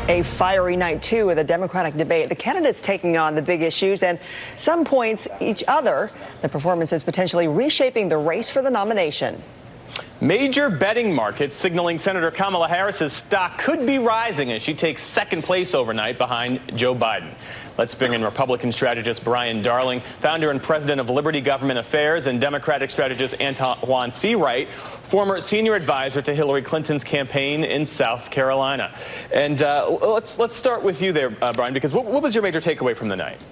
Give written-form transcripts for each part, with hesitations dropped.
A fiery night, too, with a Democratic debate. The candidates taking on the big issues and some points each other. The performance is potentially reshaping the race for the nomination. Major betting markets signaling Senator Kamala Harris's stock could be rising as she takes second place overnight behind Joe Biden. Let's bring in Republican strategist Brian Darling, founder and president of Liberty Government Affairs, and Democratic strategist Antoine Seawright, former senior advisor to Hillary Clinton's campaign in South Carolina. And let's start with you there, Brian, because what was your major takeaway from the night?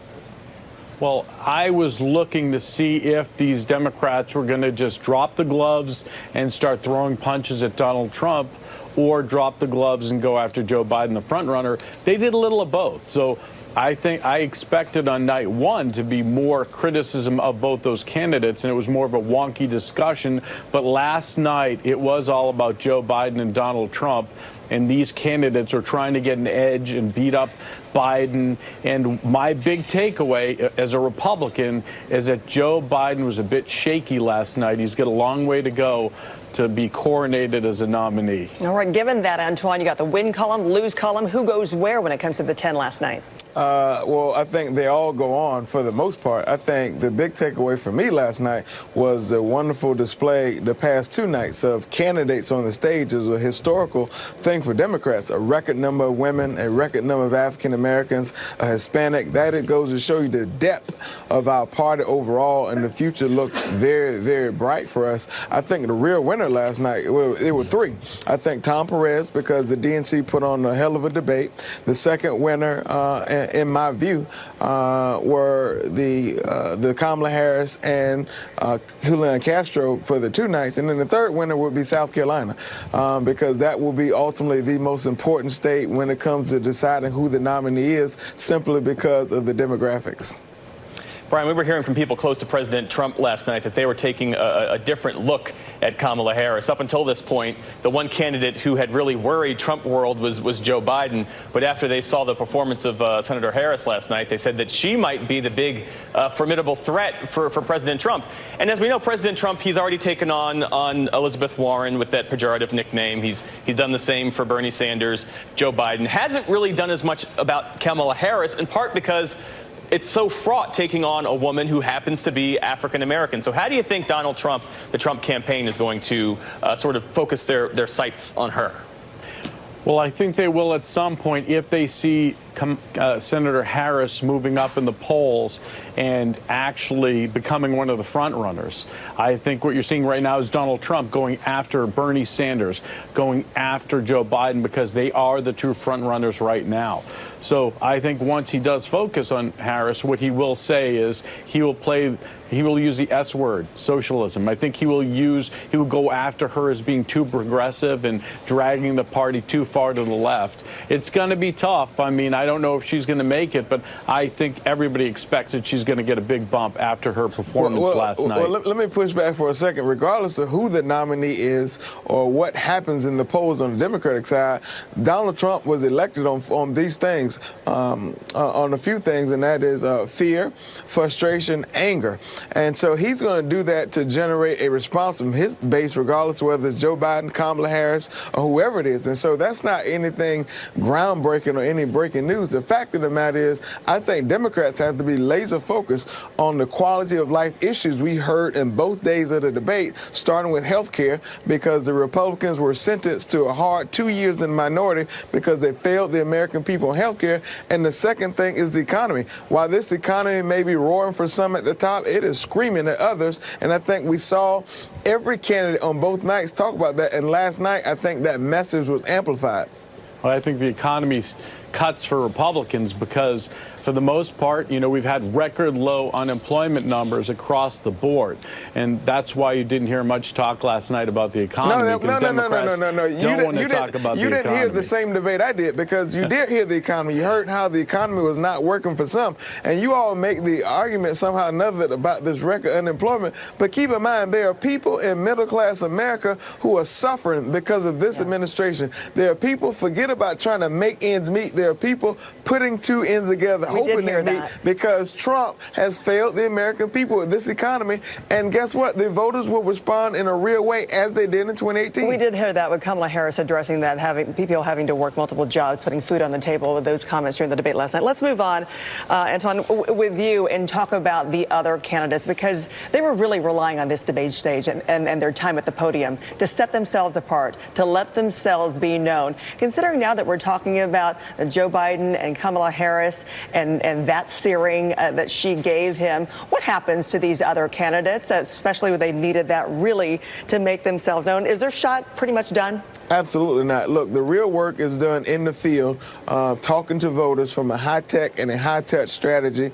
Well, I was looking to see if these Democrats were going to just drop the gloves and start throwing punches at Donald Trump, or drop the gloves and go after Joe Biden, the front runner. They did a little of both. So I think I expected on night one to be more criticism of both those candidates, and it was more of a wonky discussion. But last night, it was all about Joe Biden and Donald Trump. And these candidates are trying to get an edge and beat up Biden. And my big takeaway as a Republican is that Joe Biden was a bit shaky last night. He's got a long way to go to be coronated as a nominee. All right, given that, Antoine, you got the win column, lose column. Who goes where when it comes to the 10 last night? Well, I think they all go on for the most part. I think the big takeaway for me last night was the wonderful display the past two nights of candidates on the stage. Is a historical thing for Democrats. A record number of women, a record number of African Americans, a Hispanic. That it goes to show you the depth of our party overall, and the future looks very, very bright for us. I think the real winner last night, well, it were three. I think Tom Perez, because the DNC put on a hell of a debate. The second winner, in my view, were the Kamala Harris and Julian Castro for the two nights. And then the third winner would be South Carolina, because that will be ultimately the most important state when it comes to deciding who the nominee is, simply because of the demographics. Brian, we were hearing from people close to President Trump last night that they were taking a different look at Kamala Harris. Up until this point, the one candidate who had really worried Trump world was Joe Biden. But after they saw the performance of Senator Harris last night, they said that she might be the big, formidable threat for President Trump. And as we know, President Trump, he's already taken on Elizabeth Warren with that pejorative nickname. He's done the same for Bernie Sanders. Joe Biden hasn't really done as much about Kamala Harris, in part because it's so fraught taking on a woman who happens to be African American. So how do you think Donald Trump, the Trump campaign, is going to sort of focus their sights on her? Well, I think they will at some point if they see Senator Harris moving up in the polls and actually becoming one of the front runners. I think what you're seeing right now is Donald Trump going after Bernie Sanders, going after Joe Biden, because they are the two front runners right now. So I think once he does focus on Harris, what he will say is he will use the S word, socialism. I think he will go after her as being too progressive and dragging the party too far to the left. It's going to be tough. I mean, I don't know if she's going to make it, but I think everybody expects that she's going to get a big bump after her performance last night. Well, let me push back for a second. Regardless of who the nominee is or what happens in the polls on the Democratic side, Donald Trump was elected on these things, on a few things, and that is fear, frustration, anger. And so he's going to do that to generate a response from his base, regardless of whether it's Joe Biden, Kamala Harris, or whoever it is. And so that's not anything groundbreaking or any breaking news. The fact of the matter is, I think Democrats have to be laser focused on the quality of life issues we heard in both days of the debate, starting with health care, because the Republicans were sentenced to a hard 2 years in the minority because they failed the American people on health care. And the second thing is the economy. While this economy may be roaring for some at the top, it is screaming at others. And I think we saw every candidate on both nights talk about that. And last night, I think that message was amplified. Well, I think the economy's cuts for Republicans because, for the most part, you know, we've had record low unemployment numbers across the board. And that's why you didn't hear much talk last night about the economy. No. You didn't hear the same debate I did, because you did hear the economy. You heard how the economy was not working for some. And you all make the argument somehow or another about this record unemployment. But keep in mind, there are people in middle-class America who are suffering because of this administration. There are people, forget about trying to make ends meet. There are people putting two ends together, hoping hear they meet that. because Trump has failed the American people with this economy. And guess what? The voters will respond in a real way as they did in 2018. We did hear that with Kamala Harris addressing that, having people having to work multiple jobs, putting food on the table with those comments during the debate last night. Let's move on, Antoine, with you and talk about the other candidates, because they were really relying on this debate stage and their time at the podium to set themselves apart, to let themselves be known. Considering now that we're talking about Joe Biden and Kamala Harris and that searing that she gave him, what happens to these other candidates, especially when they needed that really to make themselves known? Is their shot pretty much done? Absolutely not. Look, the real work is done in the field, talking to voters from a high-tech and a high-touch strategy,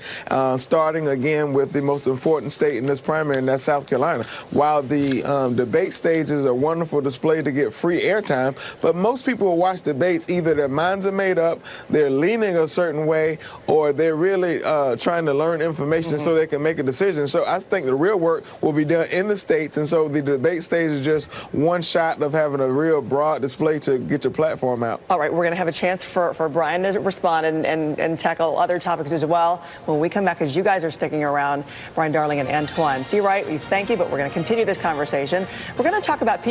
starting again with the most important state in this primary, and that's South Carolina. While the debate stage is a wonderful display to get free airtime, but most people who watch debates, either their minds are made up, they're leaning a certain way, or they're really trying to learn information so they can make a decision. So I think the real work will be done in the states, and so the debate stage is just one shot of having a real broad display to get your platform out. All right, we're going to have a chance for Brian to respond and tackle other topics as well when we come back, as you guys are sticking around. Brian Darling and Antoine Seawright, we thank you, but we're going to continue this conversation. We're going to talk about people